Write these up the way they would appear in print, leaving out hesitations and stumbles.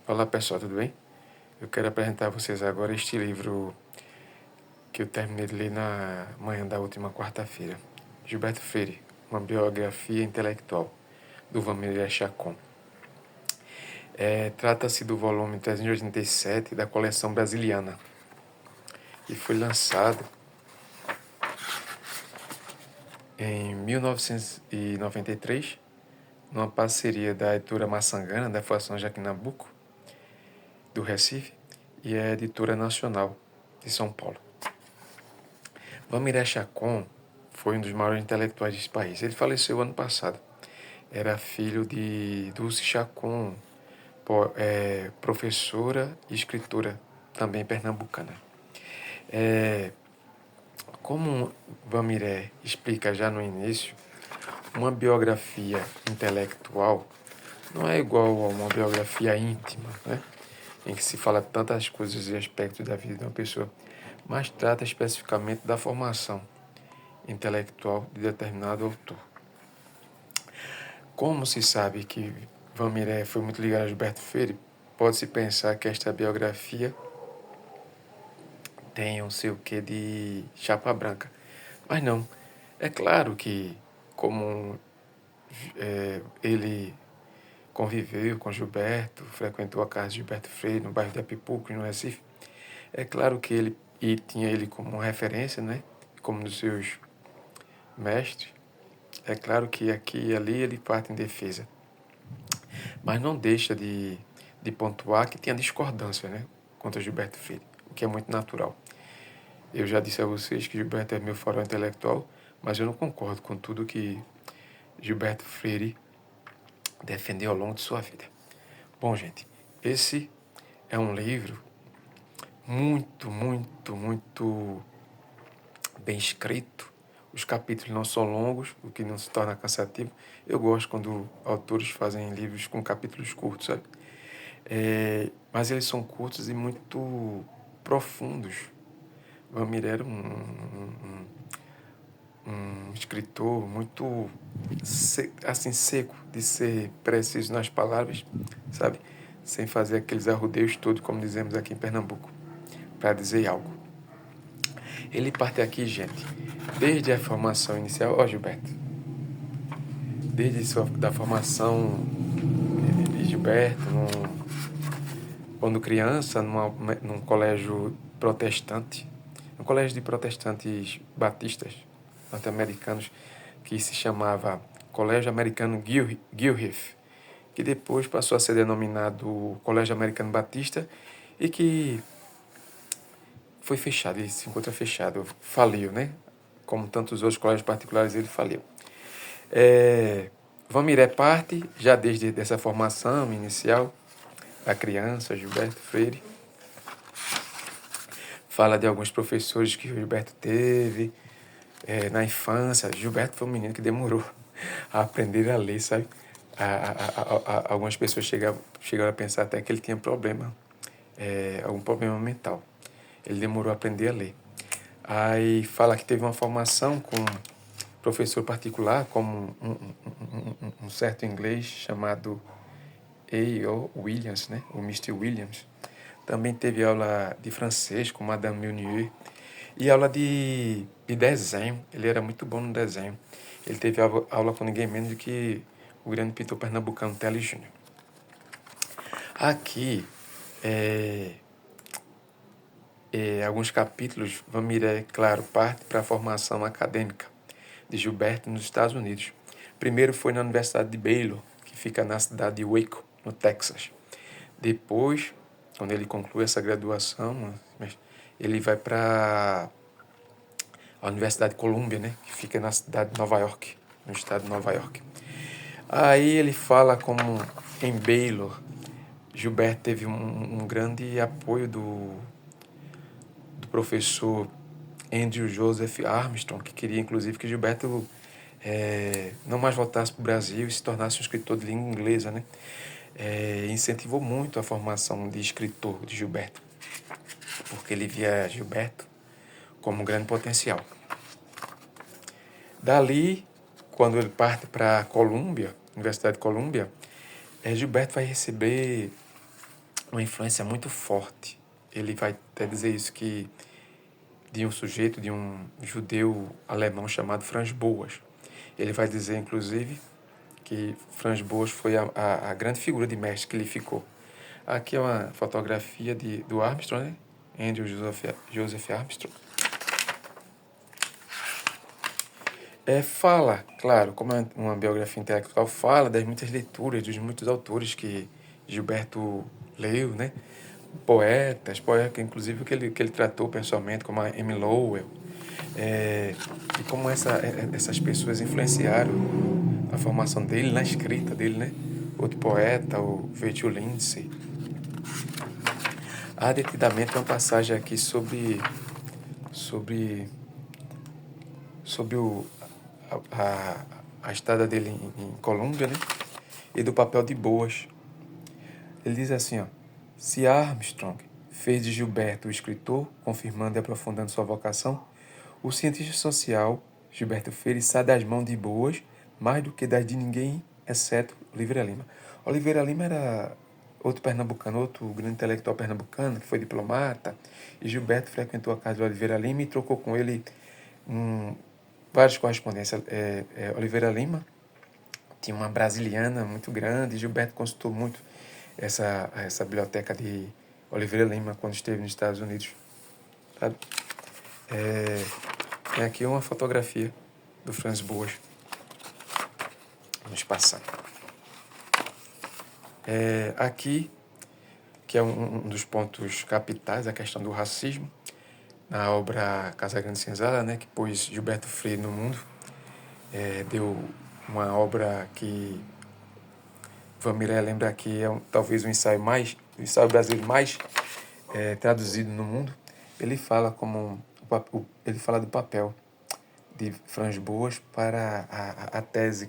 Olá pessoal, tudo bem? Eu quero apresentar a vocês agora este livro que eu terminei de ler na manhã da última quarta-feira. Gilberto Freire, uma biografia intelectual, do Vanderlei Chacon. Trata-se do volume 387 da coleção brasiliana e foi lançado em 1993 numa parceria da editora Maçangana, da Fundação Joaquim Nabuco, do Recife, e a editora nacional de São Paulo. Vanderlei Chacon foi um dos maiores intelectuais desse país. Ele faleceu ano passado. Era filho de Dulce Chacon, professora e escritora, também pernambucana. Como Vanderlei explica já no início, uma biografia intelectual não é igual a uma biografia íntima, né? Em que se fala tantas coisas e aspectos da vida de uma pessoa, mas trata especificamente da formação intelectual de determinado autor. Como se sabe que Vanderlei foi muito ligado a Gilberto Freire, pode-se pensar que esta biografia tem um sei o que de chapa branca. Mas não. É claro que, como ele conviveu com Gilberto, frequentou a casa de Gilberto Freire no bairro de Apipuco, no Recife, é claro que ele tinha ele como referência, né? Como um dos seus mestres. É claro que aqui e ali ele parte em defesa. Mas não deixa de pontuar que tinha discordância, né, contra Gilberto Freire, o que é muito natural. Eu já disse a vocês que Gilberto é meu farol intelectual, mas eu não concordo com tudo que Gilberto Freire defendeu ao longo de sua vida. Bom, gente, esse é um livro muito bem escrito. Os capítulos não são longos, o que não se torna cansativo. Eu gosto quando autores fazem livros com capítulos curtos, sabe? Mas eles são curtos e muito profundos. Vanderlei era um escritor muito assim seco, de ser preciso nas palavras, sabe? Sem fazer aqueles arrudeios todos, como dizemos aqui em Pernambuco, para dizer algo. Ele parte aqui, gente, desde a formação inicial, Gilberto, da formação de Gilberto, quando criança, num colégio protestante, um colégio de protestantes batistas norte-americanos, que se chamava Colégio Americano Gilreath, que depois passou a ser denominado Colégio Americano Batista e que foi fechado, ele se encontra fechado, faliu, né? Como tantos outros colégios particulares, ele faliu. Vanderlei parte, já desde essa formação inicial, da criança, Gilberto Freire, fala de alguns professores que Gilberto teve na infância. Gilberto foi um menino que demorou a aprender a ler, sabe? Algumas pessoas chegaram a pensar até que ele tinha problema, algum problema mental. Ele demorou a aprender a ler. Aí fala que teve uma formação com um professor particular, como um certo inglês chamado A.O. Williams, né? O Mr. Williams. Também teve aula de francês com Madame Meunier e aula de desenho. Ele era muito bom no desenho. Ele teve aula com ninguém menos do que o grande pintor pernambucano Teles Júnior. Aqui, alguns capítulos, Vanderlei, claro, parte para a formação acadêmica de Gilberto nos Estados Unidos. Primeiro foi na Universidade de Baylor, que fica na cidade de Waco, no Texas. Depois, quando ele conclui essa graduação, ele vai para a Universidade de Columbia, né, que fica na cidade de Nova York, no estado de Nova York. Aí ele fala como em Baylor, Gilberto teve um grande apoio do professor Andrew Joseph Armstrong, que queria inclusive que Gilberto não mais voltasse para o Brasil e se tornasse um escritor de língua inglesa, né? Incentivou muito a formação de escritor de Gilberto, porque ele via Gilberto como um grande potencial. Dali, quando ele parte para Colômbia, Universidade de Colômbia, Gilberto vai receber uma influência muito forte. Ele vai até dizer isso, que de um sujeito, de um judeu alemão chamado Franz Boas. Ele vai dizer, inclusive, que Franz Boas foi a grande figura de mestre que ele ficou. Aqui é uma fotografia do Armstrong, né? Andrew Joseph Armstrong. Fala, claro, como é uma biografia intelectual, fala das muitas leituras, dos muitos autores que Gilberto leu, né? Poetas, inclusive que ele tratou pessoalmente, como a Amy Lowell, e como essas pessoas influenciaram a formação dele, na escrita dele, né? Outro poeta, o Virgil Lindsay. Há detidamente uma passagem aqui sobre a estada dele em Colômbia, né? E do papel de Boas. Ele diz assim, ó: se Armstrong fez de Gilberto o escritor, confirmando e aprofundando sua vocação, o cientista social Gilberto Freire sai das mãos de Boas mais do que das de ninguém, exceto Oliveira Lima. Oliveira Lima era outro pernambucano, outro grande intelectual pernambucano, que foi diplomata, e Gilberto frequentou a casa de Oliveira Lima e trocou com ele várias correspondências. Oliveira Lima tinha uma brasiliana muito grande, e Gilberto consultou muito essa biblioteca de Oliveira Lima quando esteve nos Estados Unidos. Sabe? Tem aqui uma fotografia do Franz Boas nos passando. Aqui, que é um dos pontos capitais, a questão do racismo, na obra Casa Grande Senzala, né, que pôs Gilberto Freire no mundo, deu uma obra que Vamiré lembra que é talvez o ensaio brasileiro mais traduzido no mundo. Ele fala ele fala do papel de Franz Boas para a tese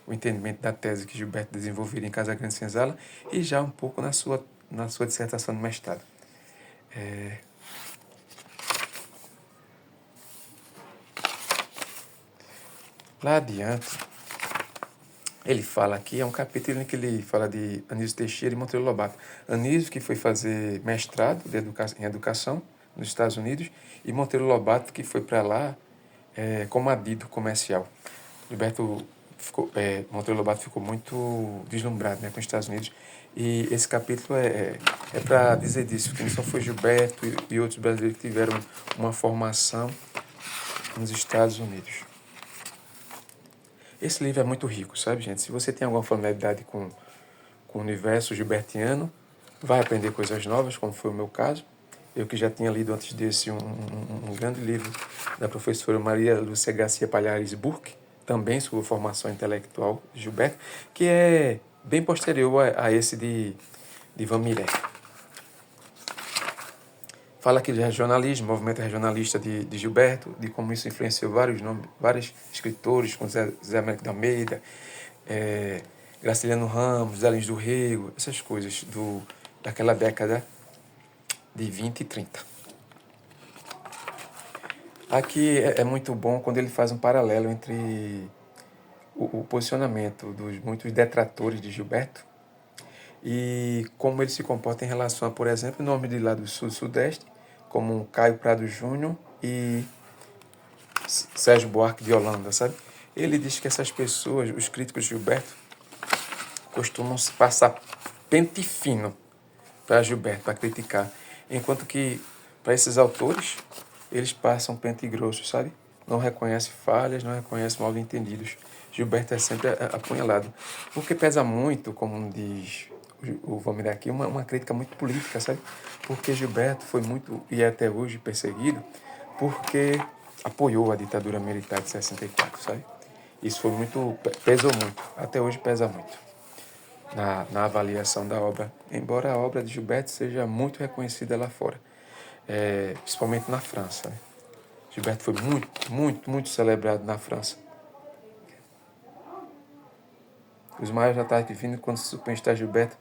o entendimento da tese que Gilberto desenvolveria em Casa Grande Senzala e já um pouco na sua dissertação de mestrado. Lá adiante, ele fala aqui, é um capítulo em que ele fala de Anísio Teixeira e Monteiro Lobato. Anísio, que foi fazer mestrado em educação nos Estados Unidos, e Monteiro Lobato, que foi para lá como adido comercial. Monteiro Lobato ficou muito deslumbrado, né, com os Estados Unidos. E esse capítulo é para dizer disso, que não só foi Gilberto e outros brasileiros que tiveram uma formação nos Estados Unidos. Esse livro é muito rico, sabe, gente? Se você tem alguma familiaridade com o universo gilbertiano, vai aprender coisas novas, como foi o meu caso. Eu que já tinha lido antes desse um grande livro da professora Maria Lúcia Garcia Palhares Burke, também sobre formação intelectual de Gilberto, que é bem posterior a esse de Van Miré. Fala aqui de regionalismo, movimento regionalista de Gilberto, de como isso influenciou vários escritores, como Zé Américo de Almeida, Graciliano Ramos, Zé Lins do Rego, essas coisas daquela década de 20 e 30. Aqui é muito bom quando ele faz um paralelo entre o posicionamento dos muitos detratores de Gilberto e como ele se comporta em relação a, por exemplo, nomes de lá do sul-sudeste, como Caio Prado Júnior e Sérgio Buarque de Holanda, sabe? Ele diz que essas pessoas, os críticos de Gilberto, costumam passar pente fino para Gilberto, para criticar, enquanto que para esses autores, eles passam pente grosso, sabe? Não reconhecem falhas, não reconhecem mal entendidos. Gilberto é sempre apunhalado, porque pesa muito, como diz o Vamir aqui, uma crítica muito política, sabe? Porque Gilberto foi muito, e é até hoje, perseguido, porque apoiou a ditadura militar de 64, sabe? Isso foi pesou muito, até hoje pesa muito na avaliação da obra, embora a obra de Gilberto seja muito reconhecida lá fora, principalmente na França, né? Gilberto foi muito, muito, muito celebrado na França. Os maiores ataques vindo quando se supõe estar Gilberto,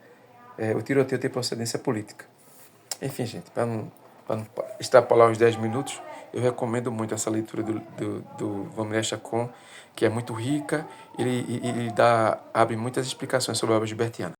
o tiroteio tem procedência política. Enfim, gente, para não extrapolar os 10 minutos, eu recomendo muito essa leitura do Vamilé Chacon, que é muito rica e abre muitas explicações sobre a obra gilbertiana.